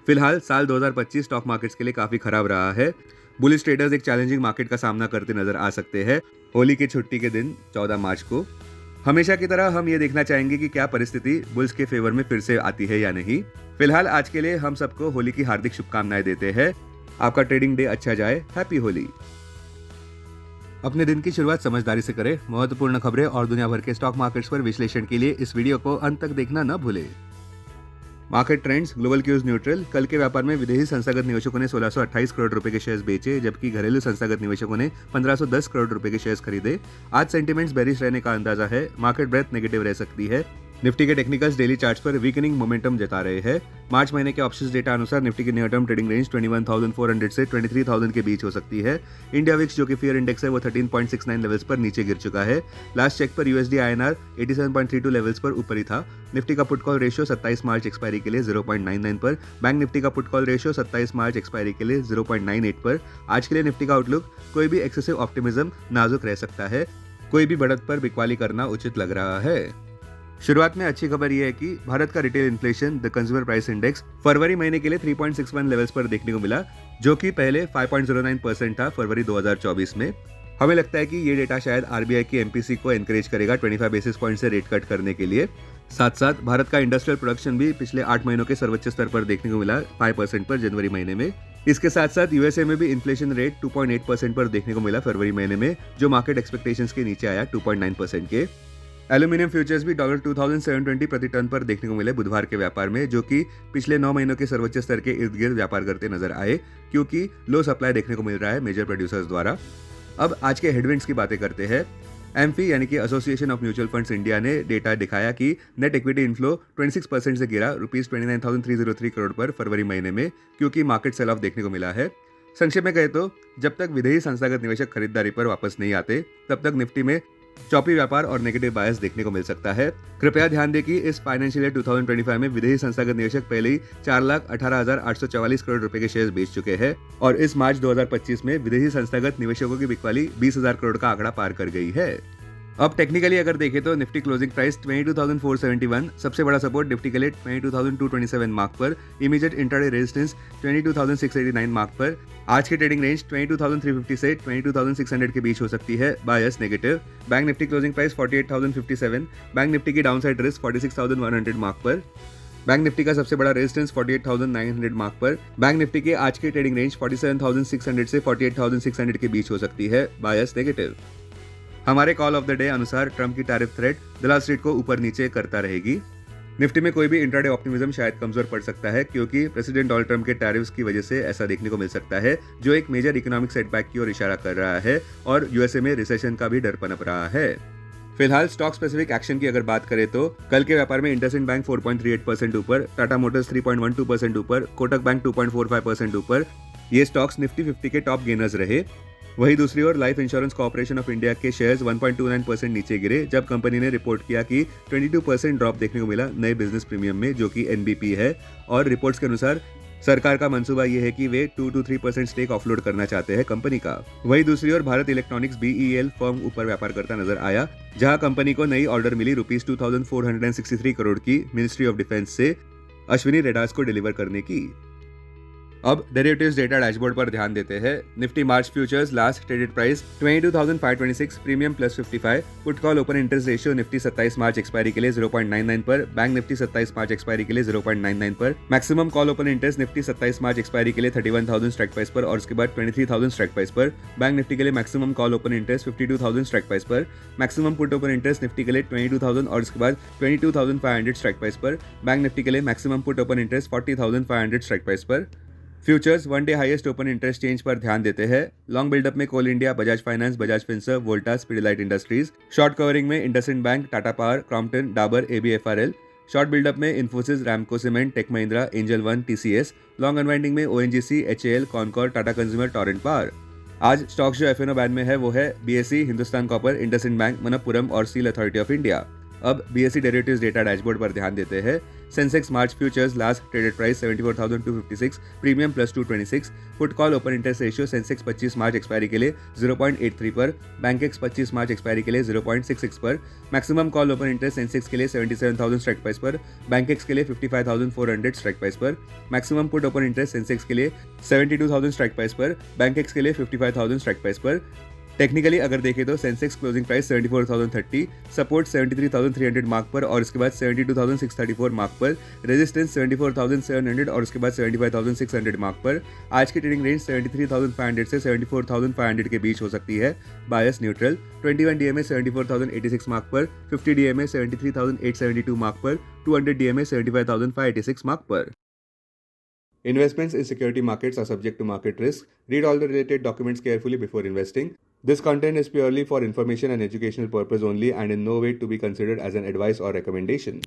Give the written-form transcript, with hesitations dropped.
फिलहाल साल 2025 stock markets के लिए काफी खराब रहा है। बुलिश ट्रेडर्स एक चैलेंजिंग मार्केट का सामना करते नजर आ सकते हैं होली की छुट्टी के दिन 14 मार्च को। हमेशा की तरह हम ये देखना चाहेंगे कि क्या परिस्थिति बुल्स के फेवर में फिर से आती है या नहीं। फिलहाल आज के लिए हम सबको होली की हार्दिक शुभकामनाएं देते हैं। आपका ट्रेडिंग डे अच्छा जाए। हैप्पी होली। अपने दिन की शुरुआत समझदारी से करें। महत्वपूर्ण खबरें और दुनिया भर के स्टॉक मार्केट्स पर विश्लेषण के लिए इस वीडियो को अंत तक देखना न भूलें। Market trends, global cues neutral. कल के व्यापार में विदेशी संस्थागत निवेशकों ने 1628 करोड़ रुपए के शेयर्स बेचे, जबकि घरेलू संस्थागत निवेशकों ने 1510 करोड़ रुपए के शेयर्स खरीदे। आज सेंटीमेंट्स बेरिश रहने का अंदाजा है। मार्केट ब्रेथ नेगेटिव रह सकती है। निफ्टी के टेक्निकल्स डेली चार्ट्स पर वीकनिंग मोमेंटम जता रहे हैं। मार्च महीने के ऑप्शंस डेटा अनुसार निफ्टी की नियर टर्म ट्रेडिंग रेंज 21,400 से 23,000 के बीच हो सकती है। इंडिया विक्स जो कि फियर इंडेक्स है वो 13.69 लेवल्स पर नीचे गिर चुका है। लास्ट चेक पर यूएसडी आईएनआर 87.32 लेवल्स पर ऊपर ही था। निफ्टी का पुट कॉल रेशियो 27 मार्च एक्सपायरी के लिए 0.99 पर। बैंक निफ्टी का पुट कॉल रेशियो 27 मार्च एक्सपायरी के लिए 0.98 पर। आज के लिए निफ्टी का आउटलुक, कोई भी एक्सेसिव ऑप्टिमिज्म नाजुक रह सकता है। कोई भी बढ़त पर बिकवाली करना उचित लग रहा है। शुरुआत में अच्छी खबर यह है कि भारत का retail inflation, the consumer price index, फरवरी महीने के लिए 3.61 लेवल्स पर देखने को मिला, जो कि पहले 5.09% था फरवरी 2024 में। हमें लगता है कि ये डेटा शायद आरबीआई की एमपीसी को एनकरेज करेगा 25 बेसिस पॉइंट से रेट कट करने के लिए। साथ साथ भारत का इंडस्ट्रियल प्रोडक्शन भी पिछले 8 महीनों के सर्वोच्च स्तर पर देखने को मिला 5% पर जनवरी महीने में। इसके साथ साथ यूएसए में भी इन्फ्लेशन रेट 2.8% पर देखने को मिला फरवरी महीने में, जो मार्केट एक्सपेक्टेशंस के नीचे आया 2.9% के। एल्यूमिनियम फ्यूचर्स भी $2720 प्रति टन पर देखने को मिले बुधवार के व्यापार में, जो कि पिछले 9 महीनों के सर्वोच्च स्तर के इर्द गिर्द व्यापार करते नजर आए, क्योंकि लो सप्लाई देखने को मिल रहा है मेजर प्रोड्यूसर्स द्वारा। अब आज के हेडविंड्स की बातें करते हैं। एमफी यानी कि association of mutual funds India ने डेटा दिखाया कि नेट इक्विटी इनफ्लो 26% से गिरा ₹29,303 करोड़ पर फरवरी महीने में, क्योंकि मार्केट सेल ऑफ देखने को मिला है। संक्षेप में कहे तो जब तक विदेशी संस्थागत निवेशक खरीदारी पर वापस नहीं आते, तब तक निफ्टी में चौपी व्यापार और नेगेटिव बायस देखने को मिल सकता है। कृपया ध्यान दें कि इस फाइनेंशियल ईयर 2025 में विदेशी संस्थागत निवेशक पहले ही 4,18,844 करोड़ रुपए के शेयर्स बेच चुके हैं, और इस मार्च 2025 में विदेशी संस्थागत निवेशकों की बिकवाली 20,000 करोड़ का आंकड़ा पार कर गई है। अब टेक्निकली अगर देखें तो निफ्टी क्लोजिंग प्राइस 22,471, सबसे बड़ा सपोर्ट निफ्टी के लिए 22,227 मार्क पर, इमीडिएट इंट्राडे रेजिस्टेंस 22,689 मार्क पर। आज की ट्रेडिंग रेंज 22,350 से 22,600 के बीच हो सकती है, bias negative. Bank Nifty closing price 48,057, bank Nifty की डाउनसाइड रिस्क 46,100 मार्क पर। बैंक निफ्टी का सबसे बड़ा रेजिस्टेंस 48,900 मार्क पर। बैंक निफ्टी की आज की ट्रेडिंग रेंज 47,600 से 48,600 के बीच हो सकती है, बायस नेगेटिव। हमारे कॉल ऑफ द डे अनुसार ट्रम्प की टैरिफ थ्रेट डॉलर स्ट्रीट को ऊपर नीचे करता रहेगी। निफ्टी में कोई भी इंट्राडे ऑप्टिमिज्म शायद कमजोर पड़ सकता है, क्योंकि प्रेसिडेंट डोनाल्ड ट्रम्प के टैरिफ्स की वजह से ऐसा देखने को मिल सकता है, जो एक मेजर इकोनॉमिक सेटबैक की ओर इशारा कर रहा है, और यूएसए में रिसेशन का भी डर पनप रहा है। फिलहाल स्टॉक स्पेसिफिक एक्शन की अगर बात करें तो कल के व्यापार में इंडसइंड बैंक 4.38% ऊपर, टाटा मोटर्स 3.12% ऊपर, कोटक बैंक 2.45% ऊपर। ये स्टॉक्स निफ्टी 50 के टॉप गेनर्स रहे। वहीं दूसरी ओर Life Insurance Corporation of India के शेयर्स 1.29% नीचे गिरे, जब कंपनी ने रिपोर्ट किया कि 22% ड्रॉप देखने को मिला नए बिजनेस प्रीमियम में, जो कि एनबीपी है, और रिपोर्ट्स के अनुसार सरकार का मंसूबा यह है कि वे 2 to 3% स्टेक ऑफलोड करना चाहते हैं कंपनी का। वहीं दूसरी ओर भारत इलेक्ट्रॉनिक्स बीईएल फर्म ऊपर व्यापार करता नजर आया, जहां कंपनी को नई ऑर्डर मिली ₹2,463 करोड़ की मिनिस्ट्री ऑफ डिफेंस से अश्विनी रेडार्स को डिलीवर करने की। अब डेरिवेटिव्स डेटा डैशबोर्ड पर ध्यान देते हैं। निफ्टी मार्च futures last traded price 22,526, premium +55, put call open interest ratio Nifty 27 मार्च एक्सपायरी के लिए 0.99 पर, बैंक निफ्टी 27 मार्च एक्सपायरी के लिए 0.99 पर, maximum call open interest Nifty 27 मार्च एक्सपायरी के लिए 31,000 स्ट्राइक प्राइस पर, और उसके बाद 23,000 स्ट्राइक प्राइस पर। बैंक निफ्टी के लिए maximum call open interest 52,000 strike price पर, maximum put open interest Nifty के लिए 22,000 और उसके बाद 22,500 स्ट्राइक प्राइस पर। बैंक निफ्टी के लिए maximum put open interest 40,500 strike price पर। Futures one day highest open interest change पर ध्यान देते हैं। लॉन्ग बिल्डअप में Coal India, Bajaj Finance, Bajaj Finserv, Voltas, Pidilite Industries. Short covering में IndusInd Bank, Tata Power, Crompton, Dabur, ABFRL. Short buildup में Infosys, Ramco Cement, Tech Mahindra, Angel One, TCS. Long unwinding में ONGC, HAL, Concor, Tata Consumer, Torrent Power. आज stocks जो एफएनओ बैन में है वो है BSE, Hindustan Copper, IndusInd Bank, Manappuram और स्टील अथॉरिटी ऑफ इंडिया। अब BSE डेरिवेटिव्स डेटा डैशबोर्ड पर ध्यान देते हैं। Sensex March futures last traded price 74,256, premium plus 226। Put call open interest ratio Sensex 25 मार्च एक्सपायरी के लिए 0.83 पर, बैंकेक्स 25 मार्च एक्सपायरी के लिए 0.66 पर। Maximum call open interest Sensex के लिए 77,000 स्ट्राइक प्राइस पर, बैंकेक्स के लिए 55,400 स्ट्राइक प्राइस पर। Maximum put open interest Sensex के लिए 72,000 स्ट्राइक प्राइस पर, बैंकेक्स के लिए 55,000 स्ट्राइक प्राइस पर। टेक्निकली अगर देखें तो Sensex closing price 74,030, support 73,300 mark पर और उसके बाद 72,634 मार्क पर, रेजिस्टेंस 74,700 और उसके बाद 75,600 मार्क पर। आज की ट्रेडिंग रेंज 73,500 से 74,500 के बीच हो सकती है। बायस न्यूट्रल। 21 DMA 74,086 मार्क पर, 50 DMA 73,872 मार्क पर, 200 DMA 75,586 मार्क पर। Investments in security markets are subject to market risk. Read all the related documents carefully before investing. This content is purely for information and educational purpose only and in no way to be considered as an advice or recommendation.